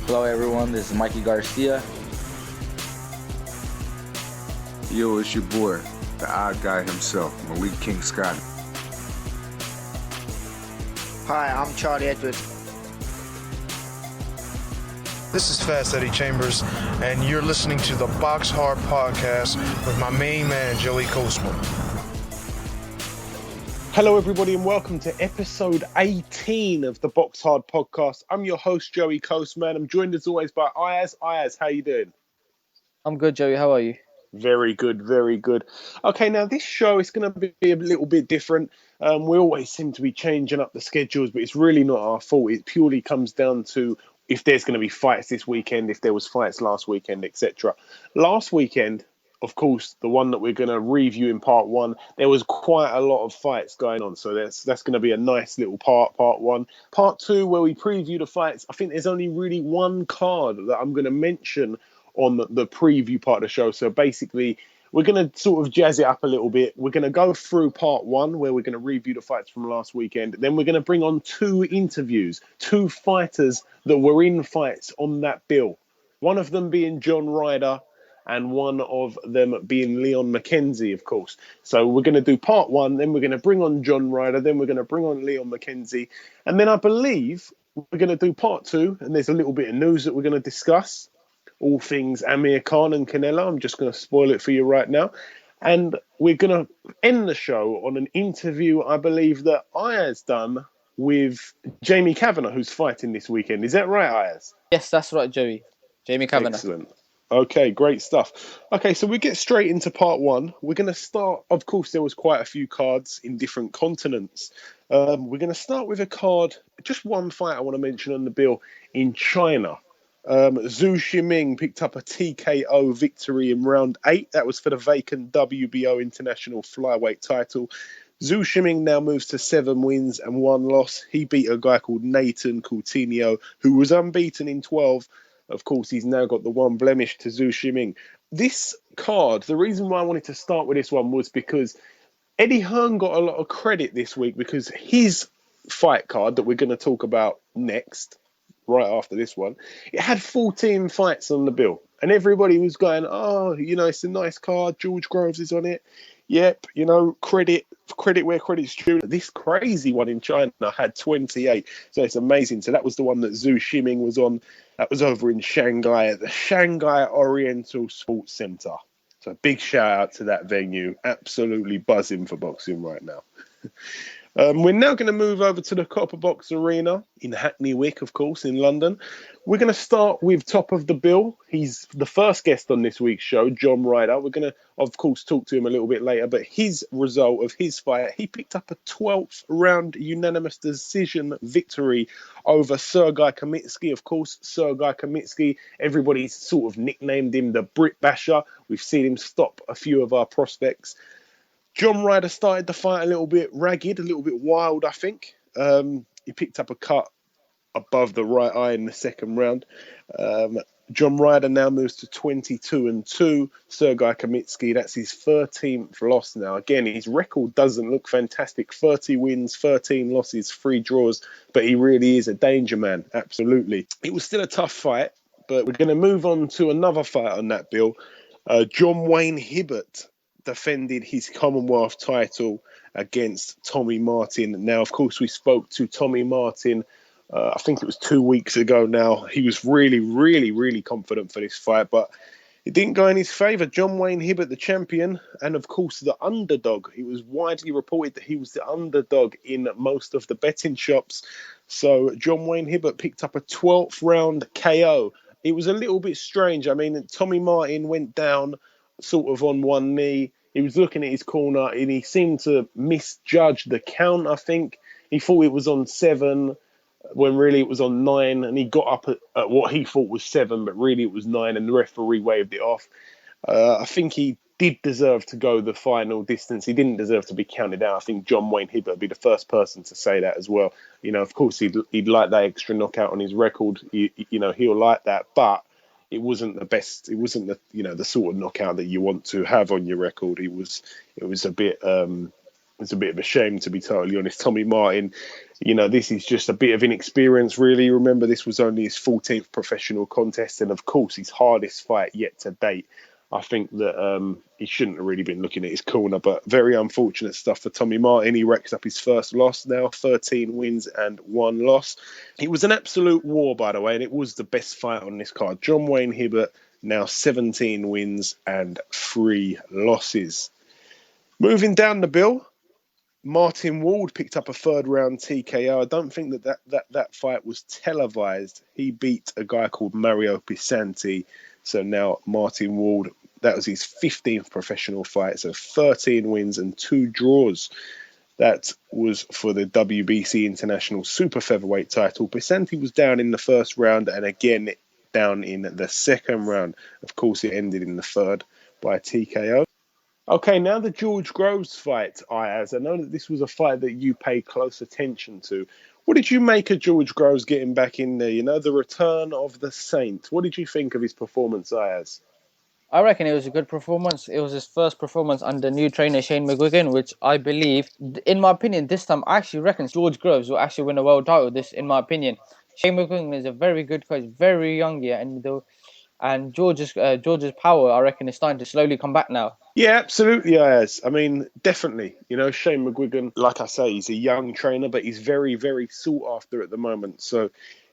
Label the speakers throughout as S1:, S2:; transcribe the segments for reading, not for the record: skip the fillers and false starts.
S1: Hello everyone, this is Mikey Garcia.
S2: Yo, it's your boy, the odd guy himself, Malik King Scott.
S3: Hi, I'm Charlie Edwards.
S4: This is Fast Eddie Chambers, and you're listening to the BoxHard Podcast with my main man, Joey Coastman.
S5: Hello, everybody, and welcome to episode 18 of the BoxHard Podcast. I'm your host, Joey Coastman. I'm joined, as always, by Ayaz. Ayaz, how you doing?
S1: I'm good, Joey. How are you?
S5: Very good, very good. Okay, now this show is going to be a little bit different. We always seem to be changing up the schedules, but it's really not our fault. It purely comes down to if there's going to be fights this weekend, if there was fights last weekend, etc. Last weekend, of course, the one that we're going to review in part one, there was quite a lot of fights going on. So that's going to be a nice little part one. Part two, where we preview the fights, I think there's only really one card that I'm going to mention on the preview part of the show. So basically, we're going to sort of jazz it up a little bit. We're going to go through part one, where we're going to review the fights from last weekend. Then we're going to bring on two interviews, two fighters that were in fights on that bill. One of them being John Ryder, and one of them being Leon McKenzie, of course. So we're going to do part one, then we're going to bring on John Ryder, then we're going to bring on Leon McKenzie. And then I believe we're going to do part two, and there's a little bit of news that we're going to discuss. All things Amir and Canelo. I'm just going to spoil it for you right now. And we're going to end the show on an interview, I believe, that Ayaz done with Jamie Kavanagh, who's fighting this weekend. Is that right, Ayaz?
S1: Yes, that's right, Joey. Jamie Kavanagh.
S5: Excellent. Okay, great stuff. Okay, so we get straight into part one. We're going to start, of course, there was quite a few cards in different continents. We're going to start with a card, just one fight I want to mention on the bill, in China. Zhu Shiming picked up a TKO victory in round 8. That was for the vacant WBO International Flyweight title. Zhu Shiming now moves to 7 wins and 1 loss. He beat a guy called Nathan Coutinho, who was unbeaten in 12. Of course, he's now got the one blemish to Zhu Shiming. This card, the reason why I wanted to start with this one was because Eddie Hearn got a lot of credit this week because his fight card that we're going to talk about next, right after this one, it had 14 fights on the bill. And everybody was going, oh, it's a nice card. George Groves is on it. Yep, credit where credit's due. This crazy one in China had 28. So it's amazing. So that was the one that Zhu Shiming was on. That was over in Shanghai at the Shanghai Oriental Sports Center. So big shout out to that venue. Absolutely buzzing for boxing right now. We're now going to move over to the Copperbox Arena in Hackney Wick, of course, in London. We're going to start with top of the bill. He's the first guest on this week's show, John Ryder. We're going to, of course, talk to him a little bit later, but his result of his fight, he picked up a 12th round unanimous decision victory over Sergei Kamitsky. Of course, Sergei Kamitsky, everybody's sort of nicknamed him the Brit Basher. We've seen him stop a few of our prospects. John Ryder started the fight a little bit ragged, a little bit wild, I think. He picked up a cut above the right eye in the second round. John Ryder now moves to 22-2. Sergei Kamitsky, that's his 13th loss now. Again, his record doesn't look fantastic. 30 wins, 13 losses, 3 draws. But he really is a danger man, absolutely. It was still a tough fight, but we're going to move on to another fight on that bill. John Wayne Hibbert defended his Commonwealth title against Tommy Martin. Now, of course, we spoke to Tommy Martin, I think it was 2 weeks ago now. He was really, really, really confident for this fight, but it didn't go in his favour. John Wayne Hibbert, the champion, and of course the underdog. It was widely reported that he was the underdog in most of the betting shops. So John Wayne Hibbert picked up a 12th round KO. It was a little bit strange. I mean, Tommy Martin went down sort of on one knee. He was looking at his corner and he seemed to misjudge the count, I think. He thought it was on 7 when really it was on 9, and he got up at what he thought was 7, but really it was 9, and the referee waved it off. I think he did deserve to go the final distance. He didn't deserve to be counted out. I think John Wayne Hibbert would be the first person to say that as well. Of course, he'd like that extra knockout on his record. He'll like that, but it wasn't the best. It wasn't the sort of knockout that you want to have on your record. It was a bit of a shame, to be totally honest. Tommy Martin, This is just a bit of inexperience, really. Remember, this was only his 14th professional contest, and of course, his hardest fight yet to date. I think that he shouldn't have really been looking at his corner, but very unfortunate stuff for Tommy Martin. He racks up his first loss now, 13 wins and 1 loss. It was an absolute war, by the way, and it was the best fight on this card. John Wayne Hibbert, now 17 wins and 3 losses. Moving down the bill, Martin Ward picked up a third round TKO. I don't think that fight was televised. He beat a guy called Mario Pisanti. So now Martin Ward, that was his 15th professional fight. So 13 wins and 2 draws. That was for the WBC International Super Featherweight title. Pisanti was down in the first round and again down in the second round. Of course, it ended in the third by TKO. Okay, now the George Groves fight, Ayaz. I know that this was a fight that you paid close attention to. What did you make of George Groves getting back in there? The return of the Saint. What did you think of his performance, Ayaz?
S1: I reckon it was a good performance. It was his first performance under new trainer Shane McGuigan, which I believe, in my opinion, this time I actually reckon George Groves will actually win a world title. This, in my opinion, Shane McGuigan is a very good coach, very young, yeah, and George's power, I reckon, is starting to slowly come back now.
S5: Yeah, absolutely, Ayaz. I mean, definitely. Shane McGuigan, like I say, he's a young trainer, but he's very, very sought after at the moment. So,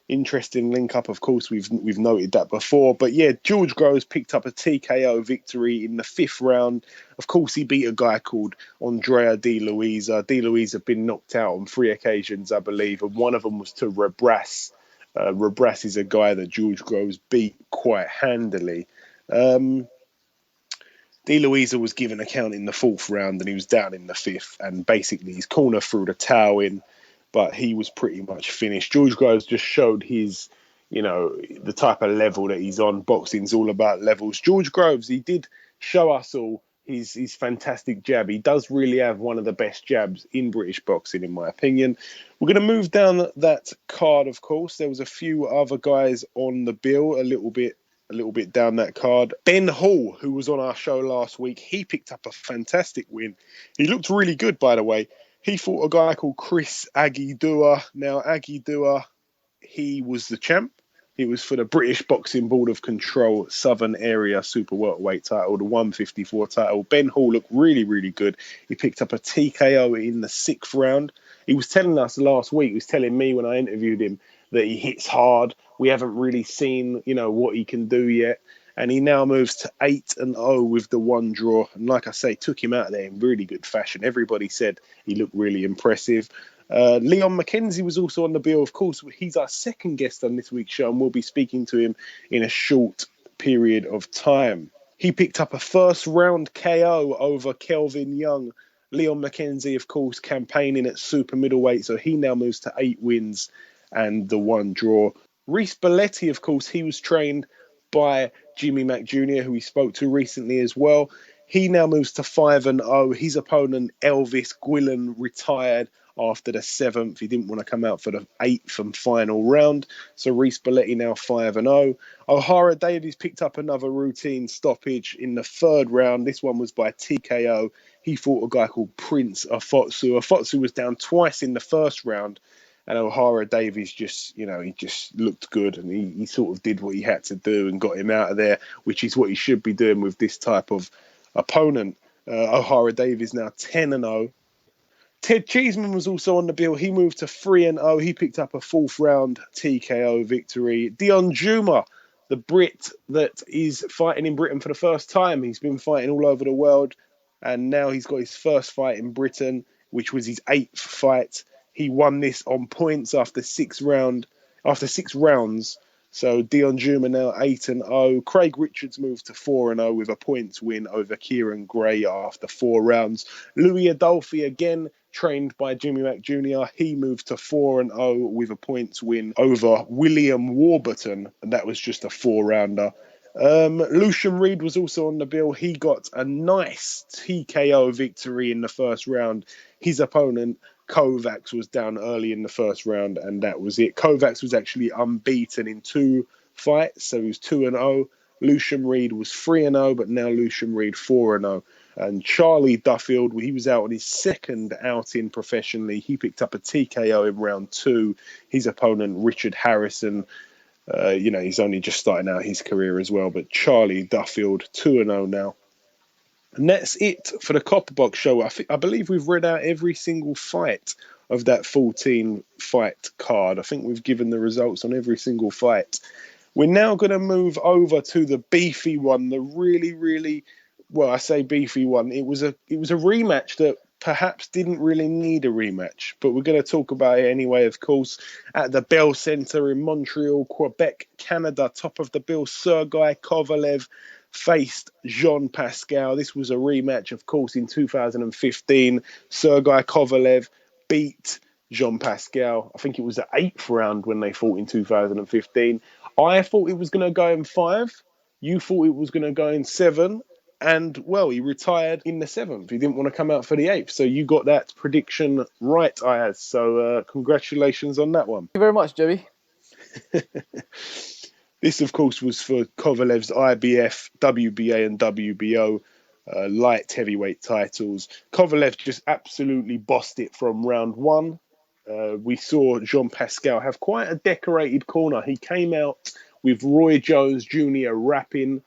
S5: interesting link up. Of course, we've noted that before. But yeah, George Groves picked up a TKO victory in the 5th round. Of course, he beat a guy called Andrea De Luisa. De Luisa had been knocked out on 3 occasions, I believe, and one of them was to Rebras. Rebras is a guy that George Groves beat quite handily. De Luisa was given a count in the 4th round and he was down in the 5th, and basically his corner threw the towel in, but he was pretty much finished. George Groves just showed his, the type of level that he's on. Boxing's all about levels. George Groves, he did show us all his fantastic jab. He does really have one of the best jabs in British boxing, in my opinion. We're going to move down that card, of course. There was a few other guys on the bill, a little bit down that card. Ben Hall, who was on our show last week, he picked up a fantastic win. He looked really good, by the way. He fought a guy called Chris Agidua. Now, Agidua, he was the champ. He was for the British Boxing Board of Control Southern Area Super Welterweight title, the 154 title. Ben Hall looked really, really good. He picked up a TKO in the 6th round. He was telling us last week, he was telling me when I interviewed him, that he hits hard. We haven't really seen, what he can do yet. And he now moves to 8-0 with the 1 draw. And like I say, took him out there in really good fashion. Everybody said he looked really impressive. Leon McKenzie was also on the bill. Of course, he's our second guest on this week's show, and we'll be speaking to him in a short period of time. He picked up a first round KO over Kelvin Young. Leon McKenzie, of course, campaigning at super middleweight, so he now moves to 8 wins and the 1 draw. Reece Belletti, of course, he was trained by Jimmy Mack Jr., who we spoke to recently as well. He now moves to 5-0. His opponent, Elvis Gwillan, retired after the 7th. He didn't want to come out for the 8th and final round. So Reece Belletti now 5-0. O'Hara Davies picked up another routine stoppage in the 3rd round. This one was by TKO. He fought a guy called Prince Afotsu. Afotsu was down twice in the 1st round. And O'Hara Davies he just looked good, and he sort of did what he had to do and got him out of there, which is what he should be doing with this type of opponent. O'Hara Davies now 10-0. Ted Cheeseman was also on the bill. He moved to 3-0. He picked up a 4th round TKO victory. Dion Juma, the Brit that is fighting in Britain for the first time. He's been fighting all over the world, and now he's got his first fight in Britain, which was his 8th fight. He won this on points after 6 rounds. So Dion Juma now 8-0. Craig Richards moved to 4-0 with a points win over Kieran Gray after 4 rounds. Louis Adolphi, again trained by Jimmy Mack Jr., he moved to 4-0 with a points win over William Warburton, and that was just a 4-rounder. Lucian Reed was also on the bill. He got a nice TKO victory in the 1st round. His opponent, Kovacs, was down early in the 1st round, and that was it. Kovacs was actually unbeaten in 2 fights, so he was 2-0. Lucian Reed was 3-0, but now Lucian Reed 4-0. And Charlie Duffield, he was out on his second outing professionally. He picked up a TKO in round 2. His opponent, Richard Harrison, he's only just starting out his career as well. But Charlie Duffield, 2-0 now. And that's it for the Copperbox show. I believe we've read out every single fight of that 14-fight card. I think we've given the results on every single fight. We're now going to move over to the beefy one, the really, really, well, I say beefy one. It was a rematch that perhaps didn't really need a rematch, but we're going to talk about it anyway, of course, at the Bell Centre in Montreal, Quebec, Canada. Top of the bill, Sergei Kovalev faced Jean Pascal. This was a rematch, of course, in 2015. Sergei Kovalev beat Jean Pascal. I think it was the 8th round when they fought in 2015. I thought it was going to go in 5. You thought it was going to go in 7. And, well, he retired in the 7th. He didn't want to come out for the 8th. So you got that prediction right, Ayaz. So congratulations on that one.
S1: Thank you very much, Joey.
S5: This, of course, was for Kovalev's IBF, WBA and WBO light heavyweight titles. Kovalev just absolutely bossed it from round 1. We saw Jean Pascal have quite a decorated corner. He came out with Roy Jones Jr. rapping.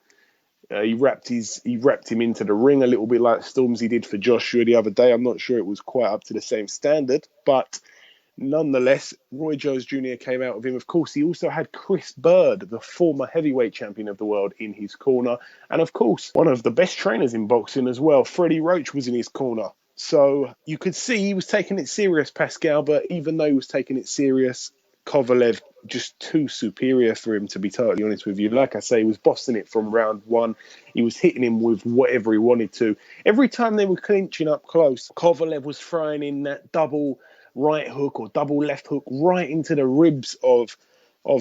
S5: He rapped him into the ring a little bit like Stormzy did for Joshua the other day. I'm not sure it was quite up to the same standard, but nonetheless, Roy Jones Jr. came out with him. Of course, he also had Chris Bird, the former heavyweight champion of the world, in his corner. And of course, one of the best trainers in boxing as well, Freddie Roach, was in his corner. So you could see he was taking it serious, Pascal, but even though he was taking it serious, Kovalev just too superior for him, to be totally honest with you. Like I say, he was bossing it from round 1. He was hitting him with whatever he wanted to. Every time they were clinching up close, Kovalev was throwing in that double right hook or double left hook right into the ribs of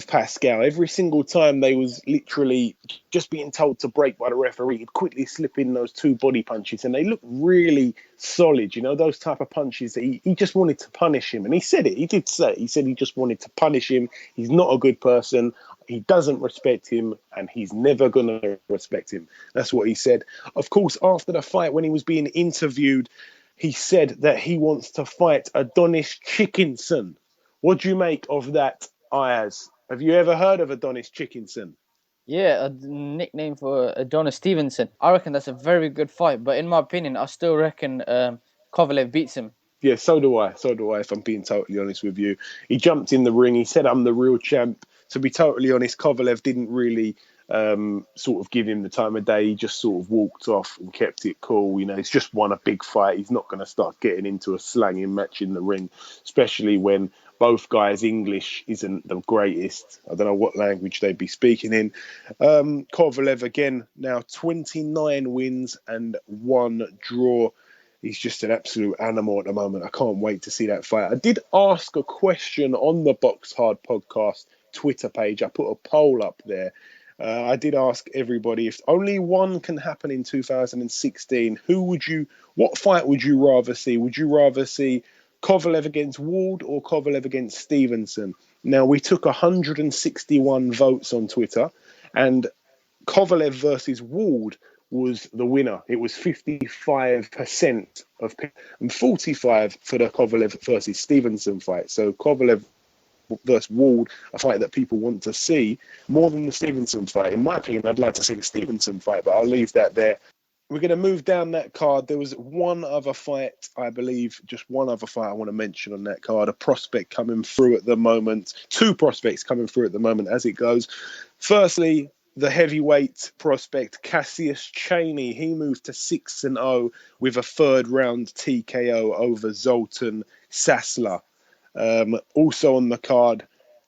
S5: Pascal. Every single time they was literally just being told to break by the referee, he'd quickly slip in those 2 body punches, and they looked really solid, those type of punches that he just wanted to punish him. And he said it, he did say it. He said he just wanted to punish him. He's not a good person. He doesn't respect him, and he's never going to respect him. That's what he said. Of course, after the fight, when he was being interviewed, he said that he wants to fight Adonis Chickinson. What do you make of that, Ayaz? Have you ever heard of Adonis Chickinson?
S1: Yeah, a nickname for Adonis Stevenson. I reckon that's a very good fight, but in my opinion, I still reckon Kovalev beats him.
S5: Yeah, so do I, if I'm being totally honest with you. He jumped in the ring, he said, "I'm the real champ." To be totally honest, Kovalev didn't really sort of give him the time of day. He just sort of walked off and kept it cool. He's just won a big fight. He's not going to start getting into a slanging match in the ring, especially when both guys' English isn't the greatest. I don't know what language they'd be speaking in. Kovalev, again, now 29 wins and 1 draw. He's just an absolute animal at the moment. I can't wait to see that fight. I did ask a question on the BoxHard Podcast Twitter page. I put a poll up there. I did ask everybody, if only one can happen in 2016, what fight would you rather see? Would you rather see Kovalev against Ward or Kovalev against Stevenson? Now, we took 161 votes on Twitter, and Kovalev versus Ward was the winner. It was 55% and 45% for the Kovalev versus Stevenson fight. So Kovalev versus Ward, a fight that people want to see more than the Stevenson fight. In my opinion, I'd like to see the Stevenson fight, but I'll leave that there. We're going to move down that card. There was one other fight, I believe, just one other fight I want to mention on that card. A prospect coming through at the moment. 2 prospects coming through at the moment as it goes. Firstly, the heavyweight prospect Cassius Chaney. He moved to 6-0 with a 3rd round TKO over Zoltan Sassler. Also on the card,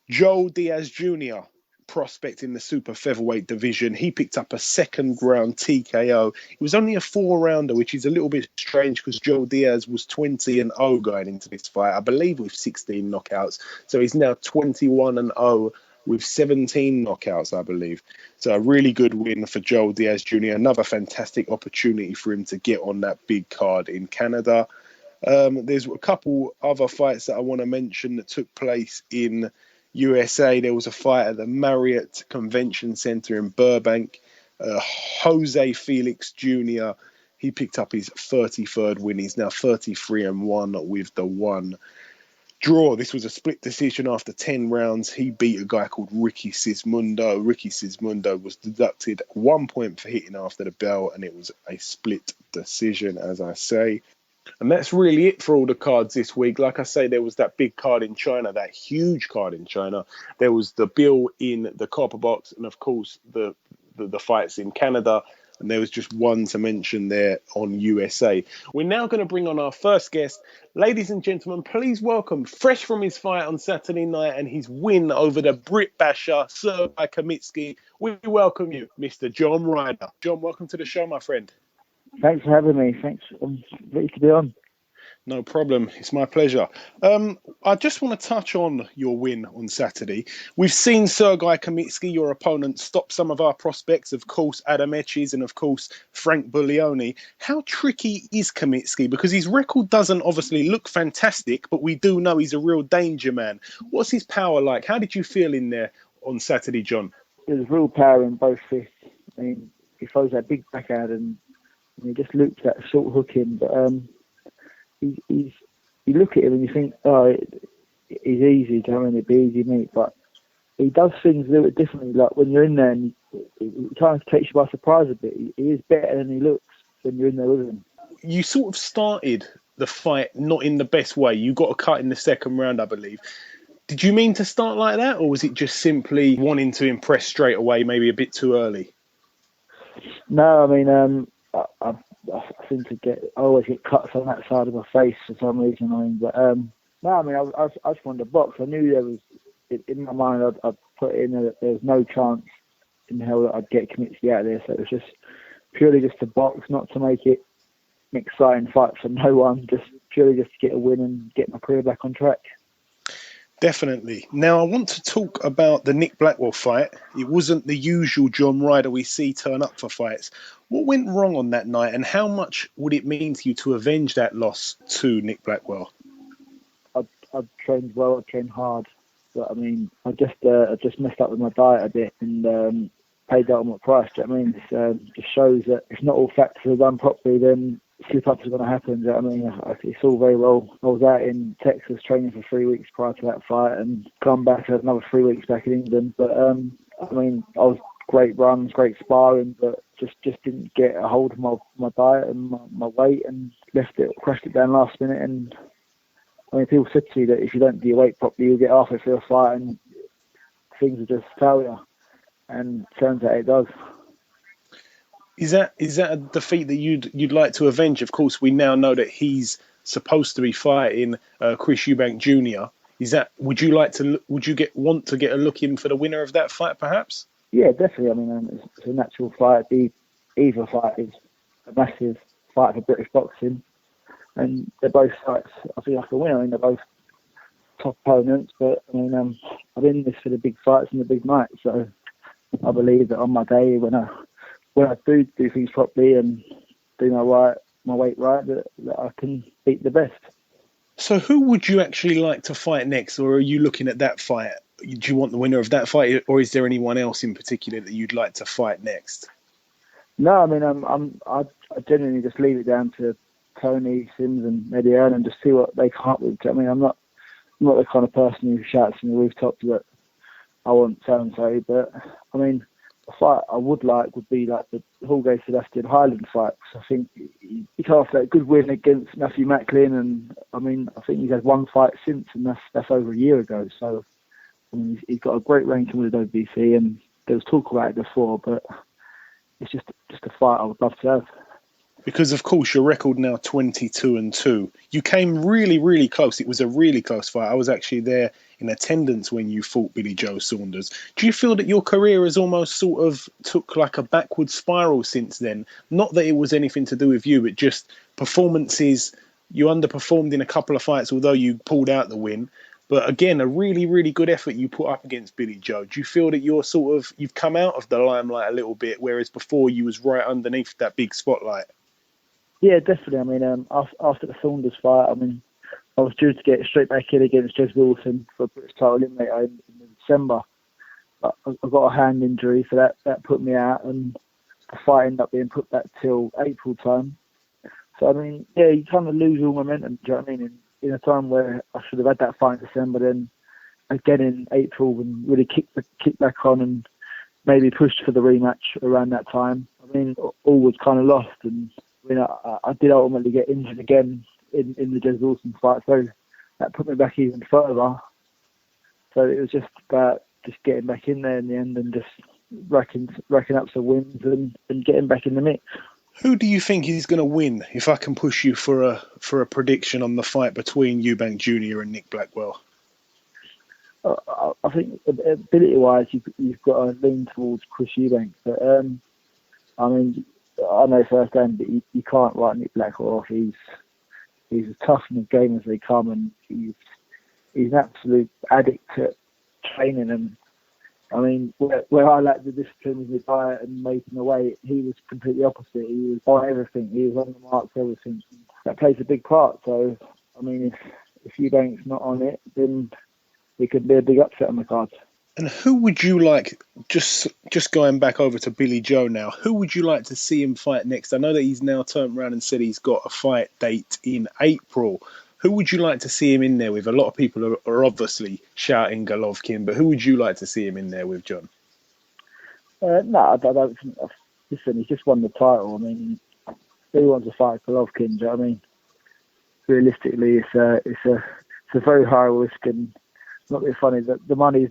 S5: Joe Diaz Jr., prospect in the super featherweight division. He picked up a 2nd round TKO. It was only a 4-rounder, which is a little bit strange because Joe Diaz was 20-0 going into this fight, I believe, with 16 knockouts. So he's now 21-0 with 17 knockouts, I believe. So a really good win for Joe Diaz Jr. Another fantastic opportunity for him to get on that big card in Canada. There's a couple other fights that I want to mention that took place in USA. There was a fight at the Marriott Convention Center in Burbank. Jose Felix Jr., He picked up his 33rd win. He's now 33-1 with the one draw. This was a split decision after 10 rounds. He beat a guy called Ricky Sismundo. Ricky Sismundo was deducted 1 point for hitting after the bell, and it was a split decision, as I say. And that's really it for all the cards this week. Like I say, there was that big card in China, that huge card in China. There was the bill in the Copperbox, and of course the fights in Canada. And there was just one to mention there on USA. We're now going to bring on our first guest. Ladies and gentlemen, please welcome, fresh from his fight on Saturday night and his win over the Brit Basher, Sergei Kamitsky, we welcome you, Mr. John Ryder. John, welcome to the show, my friend.
S6: Thanks for having me. Thanks. I'm ready to be on.
S5: No problem. It's my pleasure. I just want to touch on your win on Saturday. We've seen Sergei Kamitsky, your opponent, stop some of our prospects, of course, Adam Etches and, of course, Frank Buglioni. How tricky is Kamitsky? Because his record doesn't obviously look fantastic, but we do know he's a real danger man. What's his power like? How did you feel in there on Saturday, John?
S6: There's real power in both fists. I mean, he throws that big backhand and he just loops that short hook in, but you look at him and you think, oh, he's easy, do you know what I mean? It'd be easy meat, but he does things a little bit differently. Like when you're in there and he kind of takes you by surprise a bit. He is better than he looks when you're in there with him.
S5: You sort of started the fight not in the best way. You got a cut in the second round, I believe. Did you mean to start like that, or was it just simply wanting to impress straight away, maybe a bit too early?
S6: No, I mean, I seem to I always get cuts on that side of my face for some reason. I mean, but no, I mean, I just wanted to box. I knew there was, in my mind, I'd put in that there was no chance in hell that I'd get Kamitsky out of there. So it was just purely just to box, not to make it an exciting fight for no one, just purely just to get a win and get my career back on track.
S5: Definitely. Now, I want to talk about the Nick Blackwell fight. It wasn't the usual John Ryder we see turn up for fights. What went wrong on that night, and how much would it mean to you to avenge that loss to Nick Blackwell?
S6: I trained well, I trained hard, but I mean, I just messed up with my diet a bit and paid the ultimate price. Do you know what I mean? It just shows that if not all factors are done properly, then slip-ups are going to happen. Do you know what I mean? It's all very well. I was out in Texas training for 3 weeks prior to that fight and come back for another 3 weeks back in England. But, I mean, I was great runs, great sparring, but just didn't get a hold of my diet and my weight and crashed it down last minute. And, I mean, people said to me that if you don't do your weight properly, you'll get halfway through a fight and things are just failure. And it turns out it does.
S5: Is that a defeat that you'd like to avenge? Of course, we now know that he's supposed to be fighting Chris Eubank Jr. Would you want to get a look in for the winner of that fight, perhaps?
S6: Yeah, definitely. I mean, it's a natural fight. Either fight is a massive fight for British boxing, and they're both fights I feel like a winner. I mean, they're both top opponents, but I mean, I'm in this for the big fights and the big nights. So I believe that on my day when I do things properly and do my weight right, that I can beat the best.
S5: So who would you actually like to fight next, or are you looking at that fight? Do you want the winner of that fight, or is there anyone else in particular that you'd like to fight next?
S6: No, I mean, I genuinely just leave it down to Tony, Sims and Eddie Earn and just see what they come up with. I mean, I'm not the kind of person who shouts from the rooftops that I want so-and-so, but I mean, a fight I would like would be like the Jorge Sebastian Highland fight. I think he came off that good win against Matthew Macklin, and I mean, I think he's had one fight since, and that's over a year ago. So I mean, he's got a great ranking with the WBC, and there was talk about it before, but it's just a fight I would love to have.
S5: Because, of course, your record now 22-2. You came really, really close. It was a really close fight. I was actually there in attendance when you fought Billy Joe Saunders. Do you feel that your career has almost sort of took like a backward spiral since then? Not that it was anything to do with you, but just performances. You underperformed in a couple of fights, although you pulled out the win. But again, a really, really good effort you put up against Billy Joe. Do you feel that you've come out of the limelight a little bit, whereas before you was right underneath that big spotlight?
S6: Yeah, definitely. I mean, after the Saunders fight, I mean, I was due to get straight back in against Jez Wilson for a British title eliminator in December. But I got a hand injury, so that put me out, and the fight ended up being put back till April time. So, I mean, yeah, you kind of lose all momentum, do you know what I mean? In a time where I should have had that fight in December, then again in April, and really kick back on and maybe pushed for the rematch around that time. I mean, all was kind of lost, and I mean, I did ultimately get injured again in the Jez Wilson fight, so that put me back even further. So it was just about just getting back in there in the end and just racking up some wins and getting back in the mix.
S5: Who do you think is going to win? If I can push you for a prediction on the fight between Eubank Jr. and Nick Blackwell.
S6: I think ability-wise, you've got to lean towards Chris Eubank. But I mean, I know firsthand that you can't write Nick Blackwell off. He's as tough in the game as they come, and he's an absolute addict at training. And I mean, where I lacked the discipline in his diet and making the weight, he was completely opposite. He was on everything. He was on the mark for everything. That plays a big part. So, I mean, if Eubank's not on it, then it could be a big upset on the card.
S5: And who would you like, just going back over to Billy Joe now, who would you like to see him fight next? I know that he's now turned around and said he's got a fight date in April. Who would you like to see him in there with? A lot of people are obviously shouting Golovkin, but who would you like to see him in there with, John?
S6: No, I don't think. Listen, he's just won the title. I mean, who wants to fight Golovkin? Do you know what I mean? Realistically, it's a very high risk, and not being funny that the money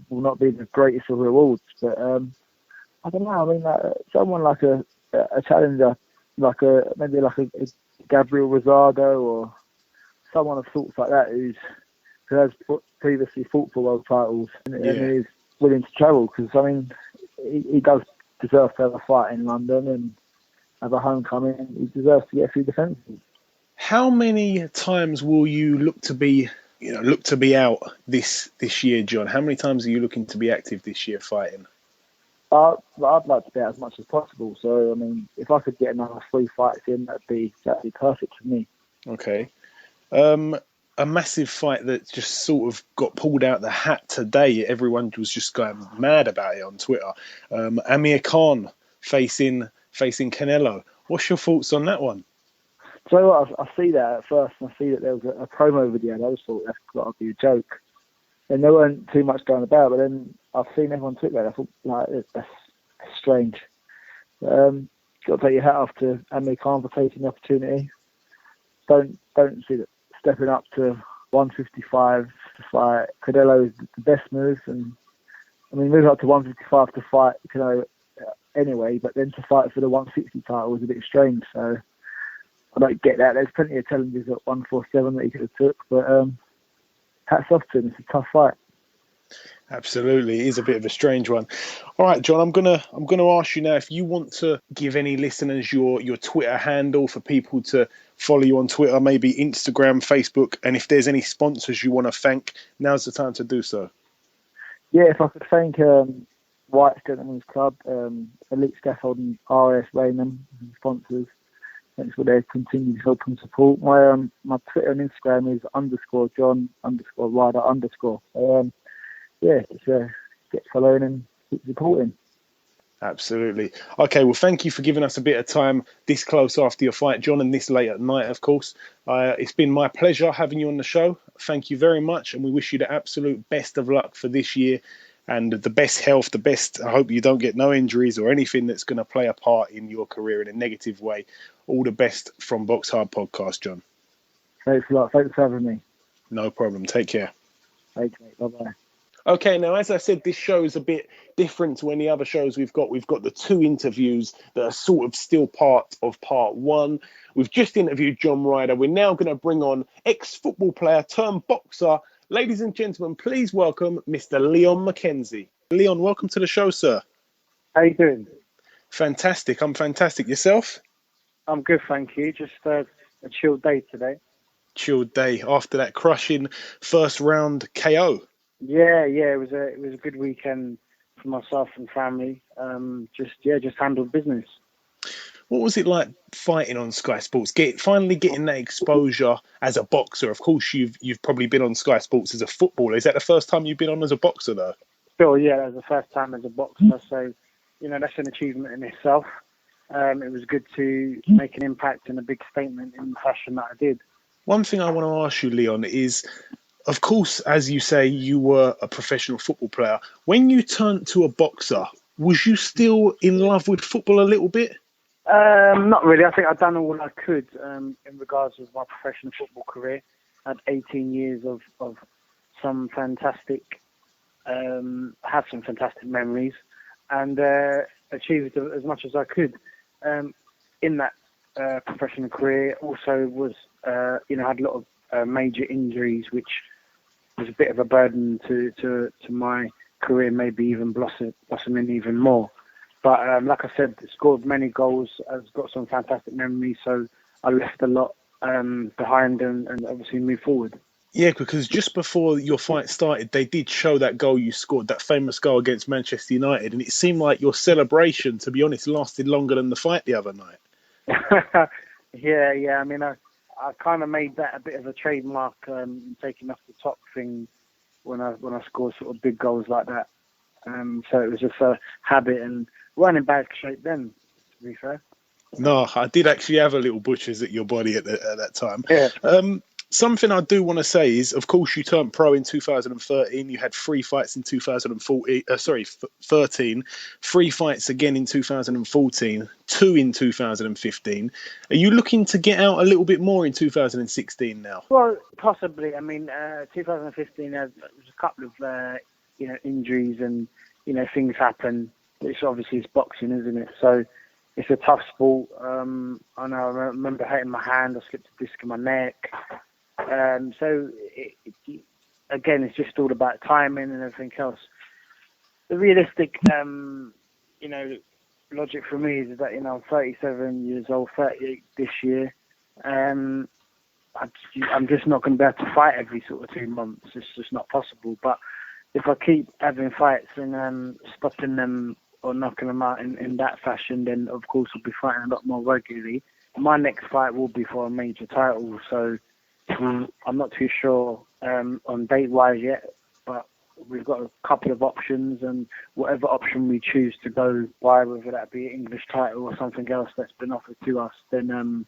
S6: will not be the greatest of rewards. But I don't know. I mean, someone like a challenger, maybe like a Gabriel Rosado or someone of sorts like that who has previously fought for world titles and is willing to travel, because I mean he does deserve to have a fight in London and have a homecoming. He deserves to get through the fences.
S5: How many times will you look to be out this year, John? How many times are you looking to be active this year fighting?
S6: I'd like to be out as much as possible. So I mean, if I could get another 3 fights in, that'd be perfect for me.
S5: Okay. A massive fight that just sort of got pulled out the hat today. Everyone was just going mad about it on Twitter. Amir Khan facing Canelo. What's your thoughts on that one?
S6: So I see that at first, and I see that there was a promo video, and I just thought that's got to be a joke. And there weren't too much going about, but then I've seen everyone tweet about it. I thought, like, that's strange. Got to take your hat off to Amir Khan for taking the opportunity. Don't see that stepping up to 155 to fight Canelo is the best move. And I mean, moving up to 155 to fight Canelo anyway, but then to fight for the 160 title was a bit strange. So I don't get that. There's plenty of challenges at 147 that he could have took, but hats off to him. It's a tough fight.
S5: Absolutely, it is a bit of a strange one. All right, John, I'm gonna ask you now if you want to give any listeners your Twitter handle for people to follow you on Twitter, maybe Instagram, Facebook, and if there's any sponsors you want to thank, now's the time to do so.
S6: Yeah, if I could thank White's Gentlemen's Club, Elite Scaffolding, RS Raynham, sponsors. Thanks for their continued help and support. My Twitter and Instagram is _John_Ryder_. Yeah, just get following and keep supporting.
S5: Absolutely. Okay, well, thank you for giving us a bit of time this close after your fight, John, and this late at night, of course. It's been my pleasure having you on the show. Thank you very much, and we wish you the absolute best of luck for this year and the best health, I hope you don't get no injuries or anything that's going to play a part in your career in a negative way. All the best from BoxHard Podcast, John.
S6: Thanks a lot. Thanks for having me.
S5: No problem. Take care.
S6: Thanks, mate. Bye-bye.
S5: Okay, now, as I said, this show is a bit different to any other shows we've got. We've got the 2 interviews that are sort of still part of part 1. We've just interviewed John Ryder. We're now going to bring on ex-football player turned boxer. Ladies and gentlemen, please welcome Mr. Leon McKenzie. Leon, welcome to the show, sir.
S7: How you doing?
S5: Fantastic. I'm fantastic. Yourself?
S7: I'm good, thank you. Just a chilled day today.
S5: Chilled day after that crushing first round KO.
S7: Yeah, it was a good weekend for myself and family. Just handled business.
S5: What was it like fighting on Sky Sports? Finally getting that exposure as a boxer. Of course, you've probably been on Sky Sports as a footballer. Is that the first time you've been on as a boxer, though?
S7: Sure, yeah, that was the first time as a boxer. So, that's an achievement in itself. it was good to make an impact and a big statement in the fashion that I did.
S5: One thing I want to ask you, Leon, is, of course, as you say, you were a professional football player. When you turned to a boxer, was you still in love with football a little bit?
S7: Not really. I think I've done all I could in regards with my professional football career. I had 18 years of some fantastic, had some fantastic memories, and achieved as much as I could in that professional career. Also was, had a lot of major injuries, which was a bit of a burden to my career, maybe even blossoming even more. But like I said, scored many goals, has got some fantastic memories, so I left a lot behind and obviously moved forward.
S5: Yeah, because just before your fight started, they did show that goal you scored, that famous goal against Manchester United, and it seemed like your celebration, to be honest, lasted longer than the fight the other night.
S7: Yeah. I mean, I kind of made that a bit of a trademark, taking off the top thing when I score sort of big goals like that. So it was just a habit, and weren't in bad shape then, to be fair.
S5: No, I did actually have a little butchers at your body at that time.
S7: Yeah.
S5: Something I do want to say is, of course, you turned pro in 2013. You had 3 fights in 13, 3 fights again in 2014, 2 in 2015. Are you looking to get out a little bit more in 2016 now?
S7: Well, possibly. I mean, 2015 there was a couple of injuries and things happen. It's obviously it's boxing, isn't it? So it's a tough sport. I know. I remember hurting my hand. I slipped a disc in my neck. So again, it's just all about timing and everything else. The realistic, logic for me is that I'm 37 years old, 38 this year. I'm just not going to be able to fight every sort of 2 months. It's just not possible. But if I keep having fights and stopping them or knocking them out in that fashion, then of course I'll be fighting a lot more regularly. My next fight will be for a major title, so I'm not too sure on date-wise yet, but we've got a couple of options, and whatever option we choose to go by, whether that be an English title or something else that's been offered to us, then I'm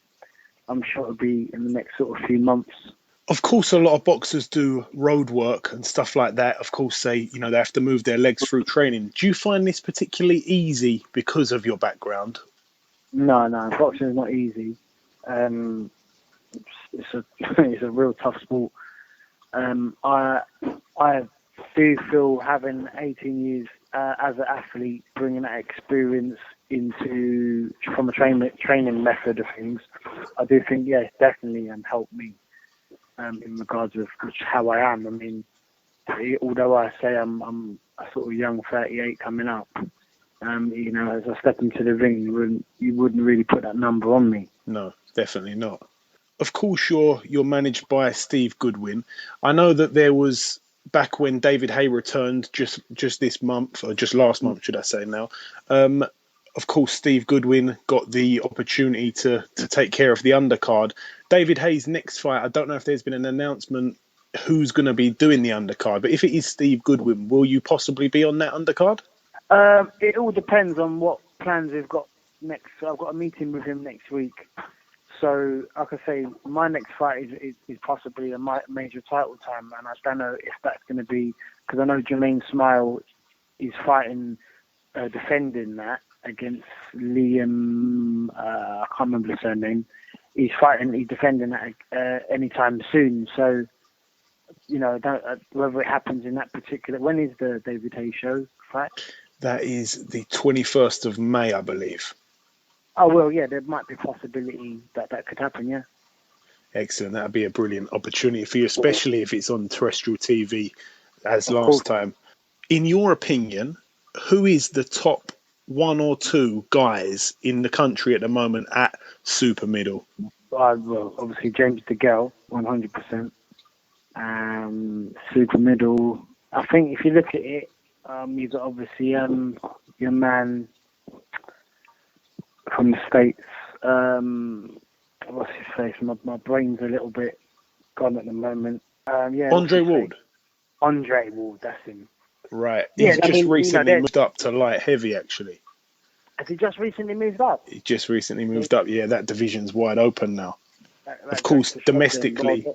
S7: sure it'll be in the next sort of few months.
S5: Of course, a lot of boxers do road work and stuff like that. Of course, they have to move their legs through training. Do you find this particularly easy because of your background?
S7: No, boxing is not easy. It's a real tough sport. I do feel having 18 years as an athlete, bringing that experience from a training method of things, I do think it's definitely helped me. In regards of how I am. I mean, although I say I'm a sort of young 38 coming up, as I step into the ring, you wouldn't really put that number on me.
S5: No, definitely not. Of course, you're managed by Steve Goodwin. I know that there was, back when David Haye returned just this month, or just last month, should I say now, of course, Steve Goodwin got the opportunity to take care of the undercard. David Haye's next fight, I don't know if there's been an announcement who's going to be doing the undercard, but if it is Steve Goodwin, will you possibly be on that undercard?
S7: It all depends on what plans we've got next. I've got a meeting with him next week. So, like I say, my next fight is possibly a major title time, and I don't know if that's going to be, because I know Jermaine Smile is fighting, defending that against Liam, I can't remember the surname. He's defending that anytime soon. So, whether it happens in that particular... When is the David Haye show fight?
S5: That is the 21st of May, I believe.
S7: Oh, well, yeah, there might be a possibility that could happen, yeah.
S5: Excellent. That would be a brilliant opportunity for you, especially if it's on terrestrial TV as
S7: Of
S5: last
S7: course.
S5: time. In your opinion, who is the top 1 or 2 guys in the country at the moment at super middle?
S7: Well, obviously James DeGale, 100%. Super middle. I think if you look at it, you've got obviously your man from the States. What's his face? My brain's a little bit gone at the moment.
S5: Andre Ward.
S7: Andre Ward, that's him.
S5: Right. He's recently moved up to light heavy, actually.
S7: Has he just recently moved up?
S5: He just recently moved up. Yeah, that division's wide open now.
S7: That
S5: Of course,
S7: goes to show them.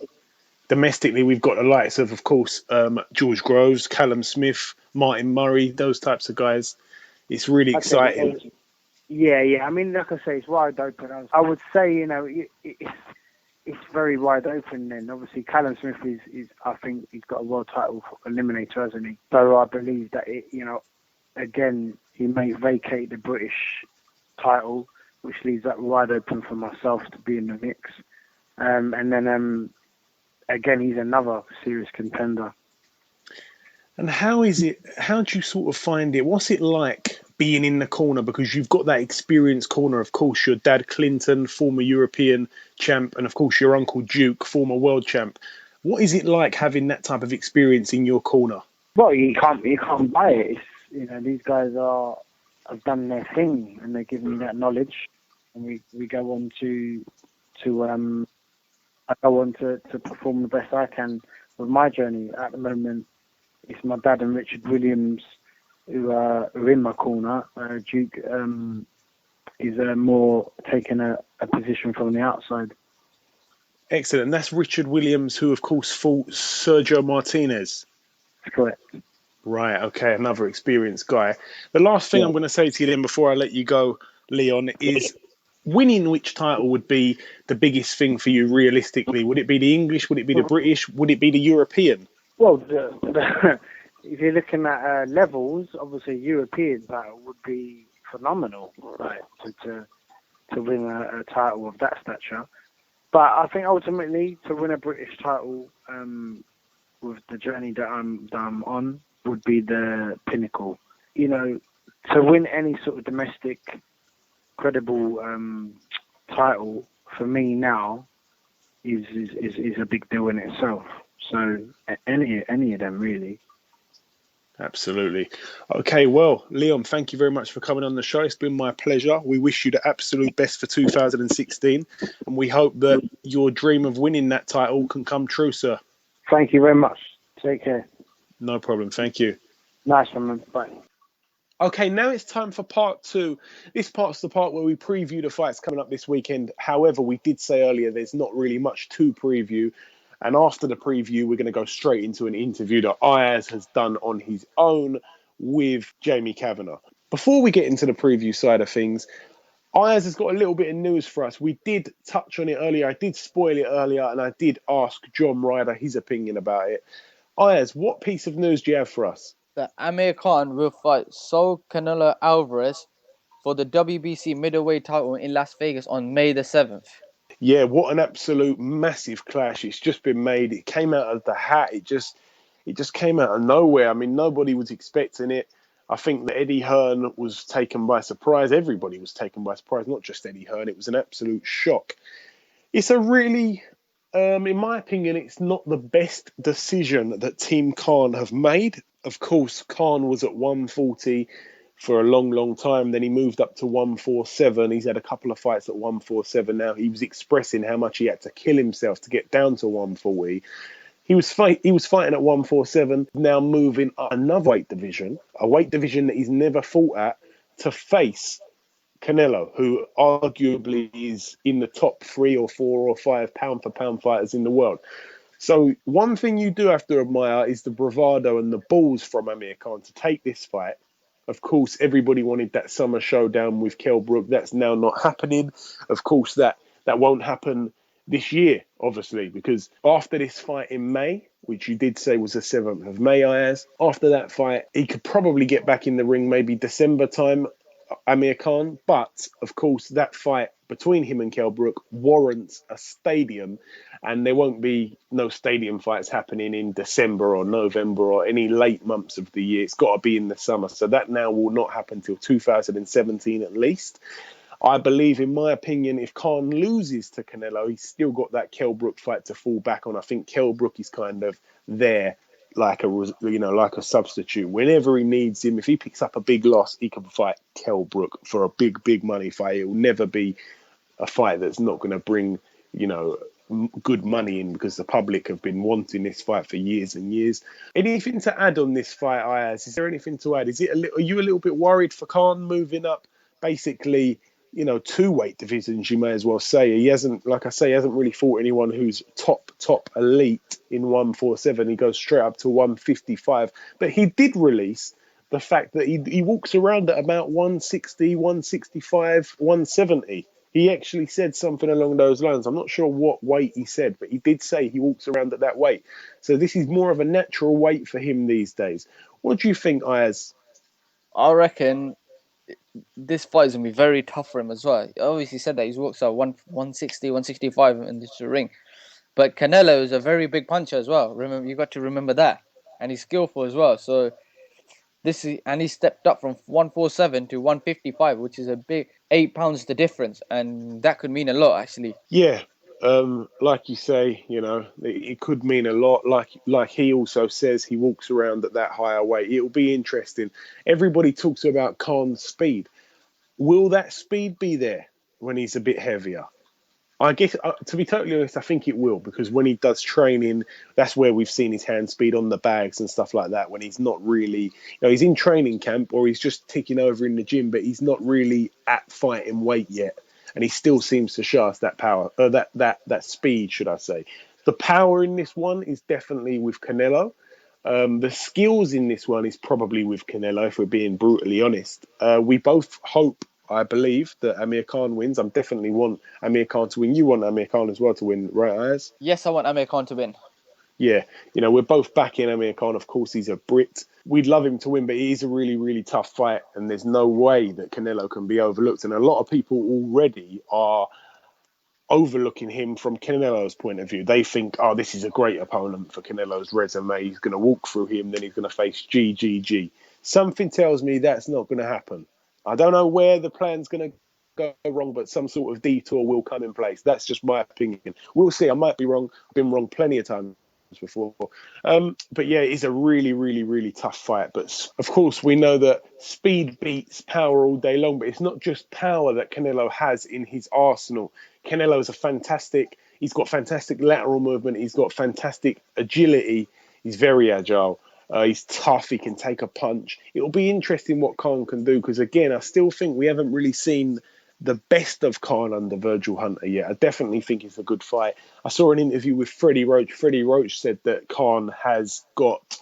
S5: domestically, we've got the likes of course, George Groves, Callum Smith, Martin Murray, those types of guys. It's really exciting.
S7: Yeah. I mean, like I say, it's wide open. I would say, it's very wide open. Then obviously, Callum Smith is I think he's got a world title for eliminator, hasn't he? So I believe that again, he may vacate the British title, which leaves that wide open for myself to be in the mix. And then again, he's another serious contender.
S5: And how do you sort of find it? What's it like being in the corner? Because you've got that experienced corner, of course, your dad Clinton, former European champ, and of course your uncle Duke, former world champ. What is it like having that type of experience in your corner?
S7: Well, you can't buy it. It's, these guys have done their thing, and they give me that knowledge, and we go on to I go on to perform the best I can with my journey. At the moment, it's my dad and Richard Williams who are in my corner. Duke is more taking a position from the outside.
S5: Excellent. That's Richard Williams, who of course fought Sergio Martinez.
S7: That's correct.
S5: Right, okay, another experienced guy. The last thing I'm going to say to you then before I let you go, Leon, is winning which title would be the biggest thing for you realistically? Would it be the English? Would it be the British? Would it be the European?
S7: Well, if you're looking at levels, obviously European title would be phenomenal, right? To win a title of that stature. But I think ultimately to win a British title with the journey that I'm on would be the pinnacle. To win any sort of domestic credible title for me now is a big deal in itself. So any of them really.
S5: Absolutely. Okay, well, Leon, thank you very much for coming on the show. It's been my pleasure. We wish you the absolute best for 2016, and we hope that your dream of winning that title can come true, sir.
S7: Thank you very much. Take care.
S5: No problem. Thank you.
S7: Nice one, man. Bye.
S5: Okay, now it's time for part two. This part's the part where we preview the fights coming up this weekend. However, we did say earlier there's not really much to preview. And after the preview, we're going to go straight into an interview that Ayaz has done on his own with Jamie Kavanagh. Before we get into the preview side of things, Ayaz has got a little bit of news for us. We did touch on it earlier. I did spoil it earlier, and I did ask John Ryder his opinion about it. Ayaz, what piece of news do you have for us?
S1: That Amir Khan will fight Saul Canelo Alvarez for the WBC middleweight title in Las Vegas on May the 7th.
S5: Yeah, what an absolute massive clash. It's just been made. It came out of the hat. It just came out of nowhere. I mean, nobody was expecting it. I think that Eddie Hearn was taken by surprise. Everybody was taken by surprise, not just Eddie Hearn. It was an absolute shock. It's a really, in my opinion, it's not the best decision that Team Khan have made. Of course, Khan was at 140 for a long, long time. Then he moved up to 147. He's had a couple of fights at 147 now. He was expressing how much he had to kill himself to get down to 140. He was fighting at 147, now moving up another weight division, a weight division that he's never fought at, to face Canelo, who arguably is in the top 3 or 4 or 5 pound-for-pound fighters in the world. So one thing you do have to admire is the bravado and the balls from Amir Khan to take this fight. Of course, everybody wanted that summer showdown with Kell Brook. That's now not happening. Of course, that won't happen this year, obviously, because after this fight in May, which you did say was the 7th of May, Ayaz, after that fight, he could probably get back in the ring maybe December time, Amir Khan. But, of course, that fight between him and Kell Brook warrants a stadium, and there won't be no stadium fights happening in December or November or any late months of the year. It's got to be in the summer. So that now will not happen till 2017 at least. I believe, in my opinion, if Khan loses to Canelo, he's still got that Kell Brook fight to fall back on. I think Kell Brook is kind of there like a substitute. Whenever he needs him, if he picks up a big loss, he can fight Kell Brook for a big, big money fight. It will never be a fight that's not going to bring, good money in, because the public have been wanting this fight for years and years. Anything to add on this fight, Ayaz? Is there anything to add? Are you a little bit worried for Khan moving up basically, two weight divisions, you may as well say. He hasn't, like I say, he hasn't really fought anyone who's top elite in 147. He goes straight up to 155. But he did release the fact that he walks around at about 160, 165, 170. He actually said something along those lines. I'm not sure what weight he said, but he did say he walks around at that weight. So this is more of a natural weight for him these days. What do you think, Ayaz?
S1: I reckon this fight is going to be very tough for him as well. He obviously said that he's walked out 160, 165 in this ring. But Canelo is a very big puncher as well. Remember, you got to remember that. And he's skillful as well. So he stepped up from 147 to 155, which is a big 8 pounds the difference. And that could mean a lot, actually.
S5: Yeah, like you say, it could mean a lot. Like he also says, he walks around at that higher weight. It'll be interesting. Everybody talks about Khan's speed. Will that speed be there when he's a bit heavier? I guess, to be totally honest, I think it will, because when he does training, that's where we've seen his hand speed on the bags and stuff like that. When he's not really, he's in training camp or he's just ticking over in the gym, but he's not really at fighting weight yet. And he still seems to show us that power, that speed, should I say. The power in this one is definitely with Canelo. The skills in this one is probably with Canelo, if we're being brutally honest. We both hope, I believe, that Amir Khan wins. I definitely want Amir Khan to win. You want Amir Khan as well to win, right, Ayaz?
S1: Yes, I want Amir Khan to win.
S5: Yeah, we're both backing Amir Khan. Of course, he's a Brit. We'd love him to win, but it is a really, really tough fight, and there's no way that Canelo can be overlooked. And a lot of people already are overlooking him from Canelo's point of view. They think, this is a great opponent for Canelo's resume. He's going to walk through him, then he's going to face GGG. Something tells me that's not going to happen. I don't know where the plan's going to go wrong, but some sort of detour will come in place. That's just my opinion. We'll see. I might be wrong. I've been wrong plenty of times before. But yeah, it is a really, really, really tough fight. But of course, we know that speed beats power all day long, but it's not just power that Canelo has in his arsenal. Canelo is he's got fantastic lateral movement. He's got fantastic agility. He's very agile. He's tough. He can take a punch. It'll be interesting what Khan can do, because again, I still think we haven't really seen the best of Khan under Virgil Hunter yet. I definitely think it's a good fight. I saw an interview with Freddie Roach. Freddie Roach said that Khan has got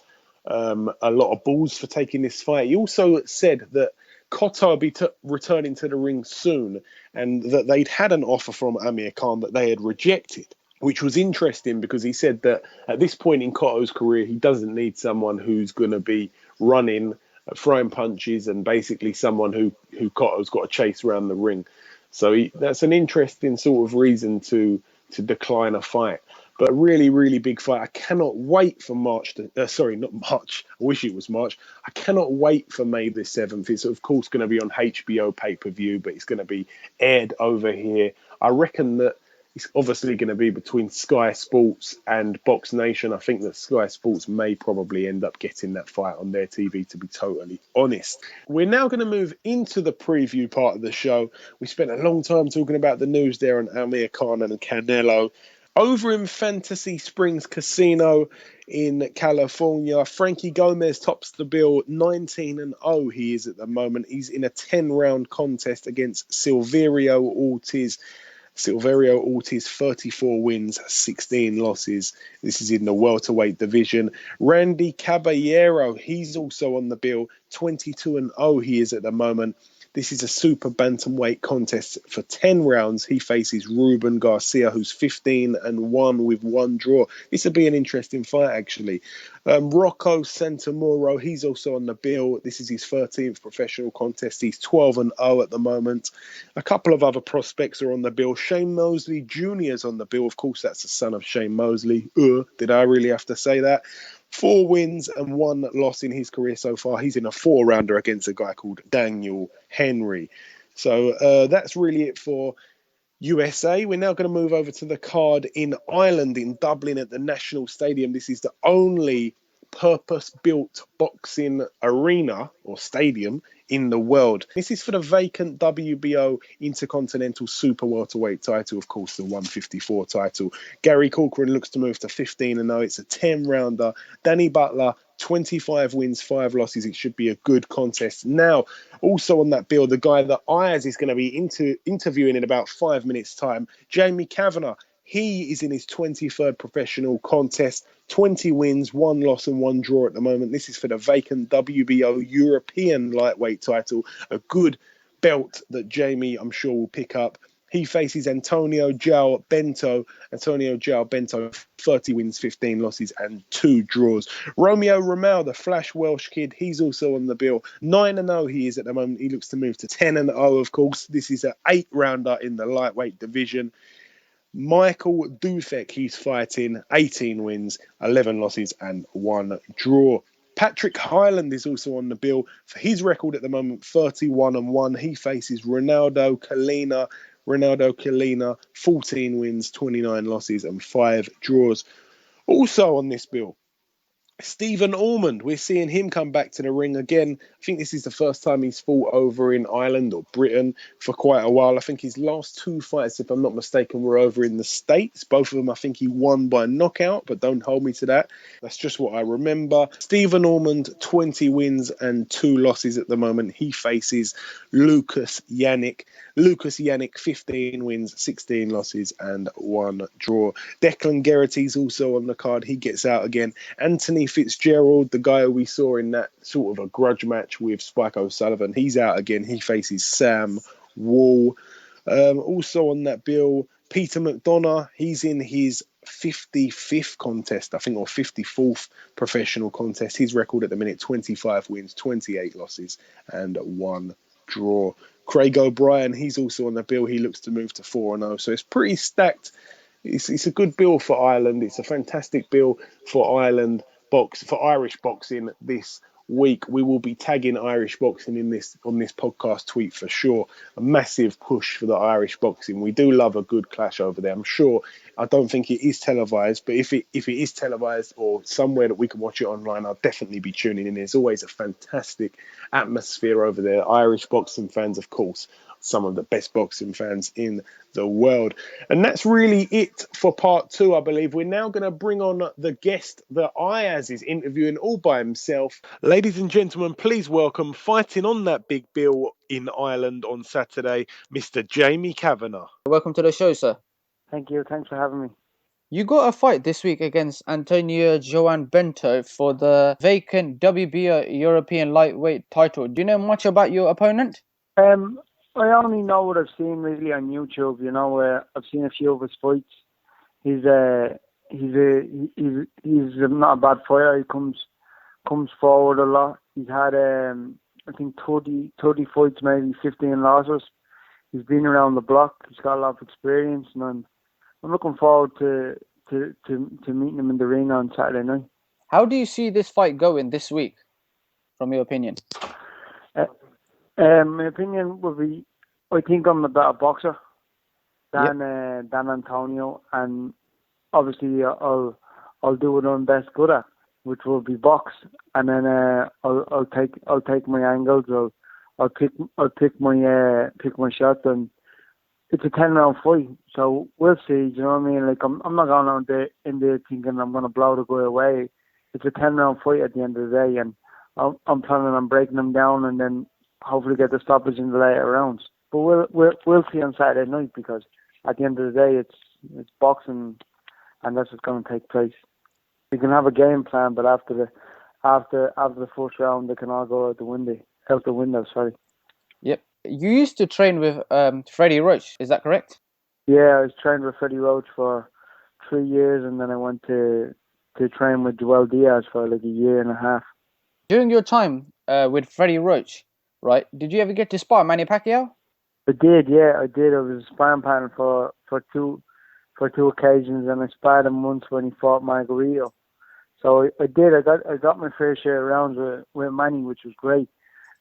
S5: a lot of balls for taking this fight. He also said that Cotto will be returning to the ring soon, and that they'd had an offer from Amir Khan that they had rejected, which was interesting because he said that at this point in Cotto's career, he doesn't need someone who's going to be running, throwing punches, and basically someone who Cotto's got to chase around the ring. So that's an interesting sort of reason to decline a fight. But a really, really big fight. I cannot wait for not March. I wish it was March. I cannot wait for May the 7th. It's, of course, going to be on HBO pay-per-view, but it's going to be aired over here. I reckon that it's obviously going to be between Sky Sports and Box Nation. I think that Sky Sports may probably end up getting that fight on their TV, to be totally honest. We're now going to move into the preview part of the show. We spent a long time talking about the news there on Amir Khan and Canelo. Over in Fantasy Springs Casino in California, Frankie Gomez tops the bill 19-0 he is at the moment. He's in a 10-round contest against Silverio Ortiz. Silverio Ortiz, 34 wins, 16 losses. This is in the welterweight division. Randy Caballero, he's also on the bill. 22-0 he is at the moment. This is a super bantamweight contest for 10 rounds. He faces Ruben Garcia, who's 15-1 with one draw. This will be an interesting fight, actually. Rocco Santamuro, he's also on the bill. This is his 13th professional contest. He's 12-0 at the moment. A couple of other prospects are on the bill. Shane Mosley Jr. is on the bill. Of course, that's the son of Shane Mosley. Did I really have to say that? 4 wins and 1 loss in his career so far. He's in a 4-rounder against a guy called Daniel Henry. So that's really it for USA. We're now going to move over to the card in Ireland, in Dublin at the National Stadium. This is the only purpose-built boxing arena or stadium in the world. This is for the vacant WBO Intercontinental Super Welterweight title, of course, the 154 title. Gary Corcoran looks to move to 15-0. It's a 10-rounder. Danny Butler 25 wins, 5 losses. It should be a good contest. Now, also on that bill, the guy that Ayaz is going to be interviewing in about 5 minutes' time, Jamie Kavanagh. He is in his 23rd professional contest, 20 wins, 1 loss and 1 draw at the moment. This is for the vacant WBO European lightweight title, a good belt that Jamie, I'm sure, will pick up. He faces Antonio João Bento. Antonio João Bento, 30 wins, 15 losses and 2 draws. Romeo Romao, the flash Welsh kid, he's also on the bill. 9-0 he is at the moment. He looks to move to 10-0, of course. This is an 8-rounder in the lightweight division. Michael Dufek, he's fighting, 18 wins, 11 losses and 1 draw. Patrick Hyland is also on the bill. For his record at the moment, 31-1. He faces Ronaldo Kalina, 14 wins, 29 losses and 5 draws. Also on this bill, Stephen Ormond, we're seeing him come back to the ring again. I think this is the first time he's fought over in Ireland or Britain for quite a while. I think his last 2 fights, if I'm not mistaken, were over in the States. Both of them, I think he won by knockout, but don't hold me to that. That's just what I remember. Stephen Ormond, 20 wins and 2 losses at the moment. He faces Lucas Yannick. Lucas Yannick, 15 wins, 16 losses and 1 draw. Declan Geraghty's also on the card. He gets out again. Anthony Fitzgerald, the guy we saw in that sort of a grudge match with Spike O'Sullivan, he's out again. He faces Sam Wall. Also on that bill, Peter McDonough, he's in his 55th contest, I think, or 54th professional contest. His record at the minute, 25 wins, 28 losses and 1 draw. Craig O'Brien, he's also on the bill. He looks to move to 4-0. So it's pretty stacked. It's a good bill for Ireland. It's a fantastic bill for Irish boxing this week. We will be tagging Irish boxing on this podcast tweet for sure. A massive push for the Irish boxing. We do love a good clash over there. I'm sure. I don't think it is televised, but if it is televised or somewhere that we can watch it online, I'll definitely be tuning in. There's always a fantastic atmosphere over there. Irish boxing fans, of course, some of the best boxing fans in the world. And that's really it for part 2, I believe. We're now going to bring on the guest that Ayaz is interviewing all by himself. Ladies and gentlemen, please welcome, fighting on that big bill in Ireland on Saturday, Mr. Jamie Kavanagh.
S1: Welcome to the show, sir.
S7: Thank you. Thanks for having me.
S1: You got a fight this week against Antonio João Bento for the vacant WBO European lightweight title. Do you know much about your opponent?
S7: I only know what I've seen really on YouTube. You know, I've seen a few of his fights. He's not a bad fighter. He comes forward a lot. He's had I think 30 fights, maybe 15 losses. He's been around the block. He's got a lot of experience, and I'm looking forward to meeting him in the ring on Saturday night.
S1: How do you see this fight going this week, from your opinion?
S7: My opinion would be, I think I'm a better boxer than Antonio, and obviously I'll do what I'm best good at, which will be box, and then I'll take my angles. I'll pick my shots, and it's a 10-round fight, so we'll see. You know what I mean? Like I'm not going out there in there thinking I'm going to blow the guy away. It's a 10-round fight at the end of the day, and I'm planning on breaking them down and then hopefully get the stoppage in the later rounds. But we'll see on Saturday night, because at the end of the day it's boxing, and that's what's going to take place. We can have a game plan, but after the first round, they can all go out the window. Sorry.
S1: Yep. You used to train with Freddie Roach, is that correct?
S7: Yeah, I was trained with Freddie Roach for 3 years, and then I went to train with Joel Diaz for like a year and a half.
S1: During your time with Freddie Roach, right, did you ever get to spar Manny Pacquiao?
S7: I did, yeah, I did. I was a sparring partner for two occasions, and I sparred him once when he fought Margarito. So I did. I got my fair share of rounds with Manny, which was great,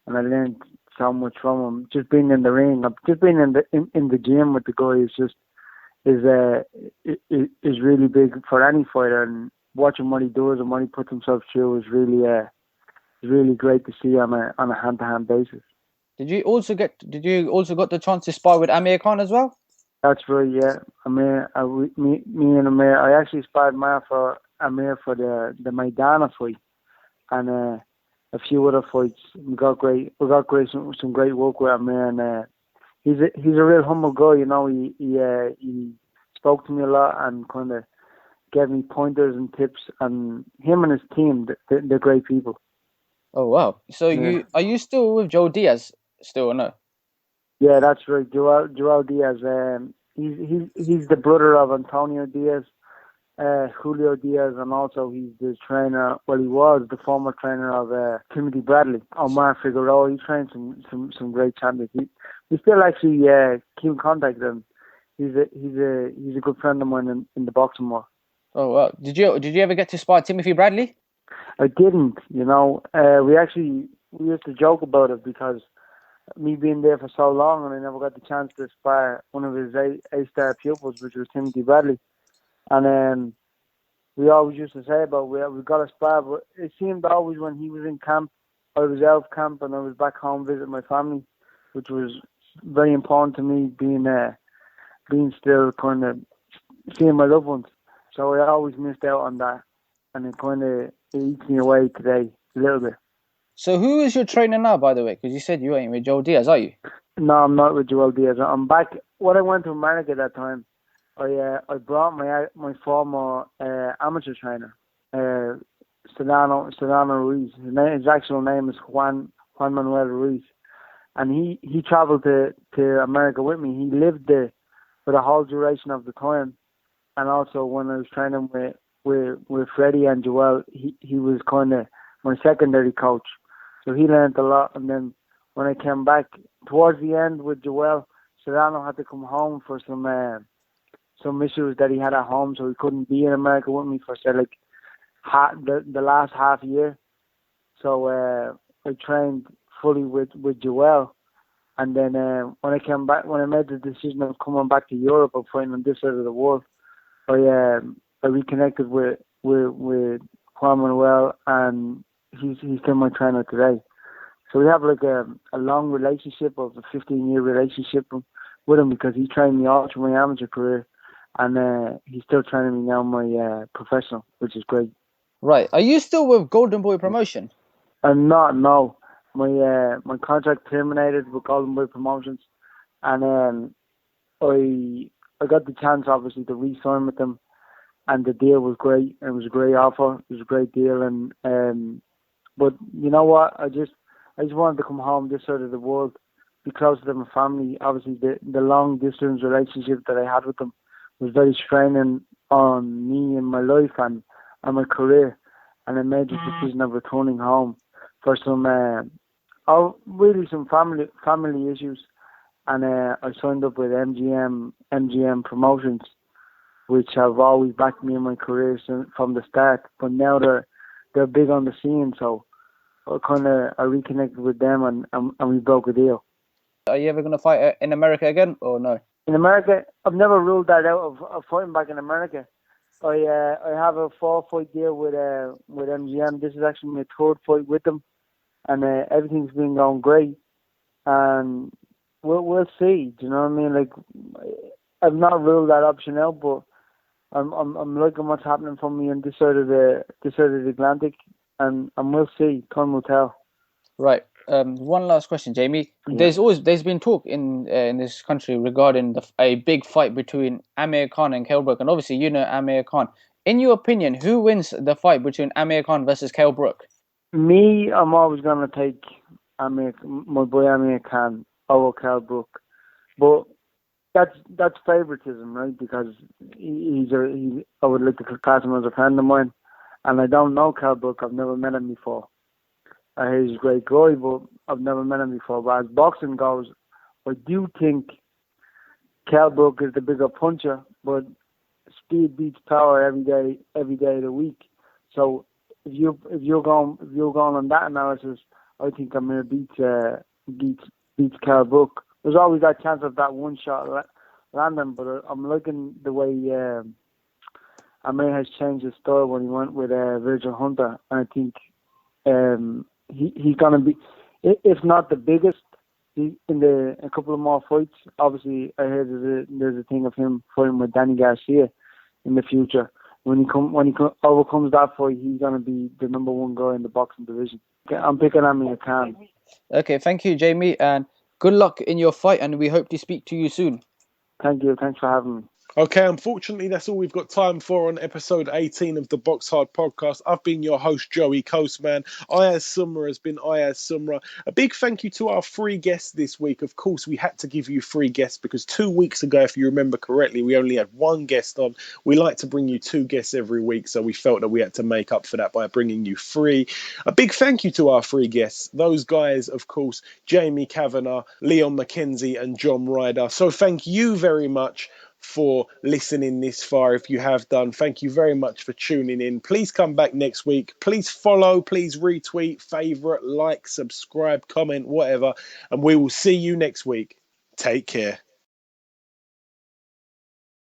S7: and I learned so much from him. Just being in the ring, just being in the gym with the guy is really big for any fighter, and watching what he does and what he puts himself through is really great to see on a hand-to-hand basis. Did you also got the chance to spar with Amir Khan as well? That's right, yeah. Amir, me and Amir, I actually sparred Amir for the Maidana fight and a few other fights. We got some great work with Amir, and he's a real humble guy. He spoke to me a lot and kind of gave me pointers and tips. And him and his team, they're great people.
S1: Oh wow! So are you still with Joe Diaz still or no?
S7: Yeah, that's right. Joel Diaz. He's the brother of Antonio Diaz, Julio Diaz, and also he's the trainer. Well, he was the former trainer of Timothy Bradley, Omar Figueroa. He trained some great champions. We still actually keep in contact with him. He's a good friend of mine in the boxing world.
S1: Oh wow! Did you ever get to spar Timothy Bradley?
S7: I didn't. We used to joke about it because me being there for so long and I never got the chance to spar one of his A-star pupils, which was Timothy Bradley. And we always used to say about we got a spar, but it seemed always when he was in camp, I was out of camp and I was back home visiting my family, which was very important to me, being still kind of seeing my loved ones. So I always missed out on that, and it kind of eats me away today a little bit.
S1: So who is your trainer now, by the way? Because you said you ain't with Joe Diaz, are you?
S7: No, I'm not with Joel Diaz. I'm back. When I went to America that time, I brought my former amateur trainer, Sedano Ruiz. His actual name is Juan Manuel Ruiz, and he traveled to America with me. He lived there for the whole duration of the time, and also when I was training with Freddie and Joel, he was kind of my secondary coach. So he learned a lot, and then when I came back towards the end with Joel, Sedano had to come home for some issues that he had at home, so he couldn't be in America with me for the last half year. So I trained fully with Joel, and then when I came back, when I made the decision of coming back to Europe and fighting on this side of the world, I reconnected with Juan Manuel, and he's still my trainer today. So we have like a long relationship of a 15-year relationship with him because he trained me all through my amateur career, and he's still training me now my professional, which is great.
S1: Right. Are you still with Goldenboy Promotion?
S7: I'm not, no. My contract terminated with Goldenboy Promotions, and I got the chance obviously to re-sign with them, and the deal was great. It was a great offer. It was a great deal, and but you know what? I just wanted to come home this side of the world, be closer to my family. Obviously, the long distance relationship that I had with them was very straining on me and my life and my career, and I made the decision of returning home for some family issues, and I signed up with MGM Promotions, which have always backed me in my career from the start. But now they're big on the scene, so I reconnected with them and we broke a deal.
S1: Are you ever going to fight in America again or no?
S7: In America, I've never ruled that out of fighting back in America. I have a 4-fight deal with MGM. This is actually my 3rd fight with them, and everything's been going great. And we'll see. Do you know what I mean? Like, I've not ruled that option out, but I'm liking what's happening for me on this side of the Atlantic, and we'll see. Time will tell.
S1: Right. One last question, Jamie.
S7: Yeah.
S1: There's been talk in this country regarding a big fight between Amir Khan and Kell Brook, and obviously you know Amir Khan. In your opinion, who wins the fight between Amir Khan versus Kell Brook?
S7: Me, I'm always gonna take my boy Amir Khan over Kell Brook, but that's favoritism, right? Because I would like to class him as a friend of mine, and I don't know Kell Brook. I've never met him before. He's a great guy, but I've never met him before. But as boxing goes, I do think Kell Brook is the bigger puncher, but speed beats power every day of the week. So if you're going on that analysis, I think Amir beats Kell Brook. There's always that chance of that one shot landing, but I'm liking the way Amir has changed his style when he went with Virgil Hunter, and I think he's gonna be, if not the biggest, in a couple of more fights. Obviously, I heard there's a thing of him fighting with Danny Garcia in the future. when he overcomes that fight, he's gonna be the number one guy in the boxing division. I'm picking Amir Khan.
S1: Okay, thank you, Jamie, and good luck in your fight, and we hope to speak to you soon.
S7: Thank you. Thanks for having me.
S5: Okay, unfortunately, that's all we've got time for on episode 18 of the BoxHard Podcast. I've been your host, Joey Coastman. Ayaz Sumra has been Ayaz Sumra. A big thank you to our free guests this week. Of course, we had to give you free guests because 2 weeks ago, if you remember correctly, we only had one guest on. We like to bring you 2 guests every week, so we felt that we had to make up for that by bringing you 3. A big thank you to our 3 guests. Those guys, of course, Jamie Kavanagh, Leon McKenzie, and John Ryder. So thank you very much for listening this far. If you have done, thank you very much for tuning in. Please come back next week. Please follow, please retweet, favorite, like, subscribe, comment, whatever, and we will see you next week. Take care.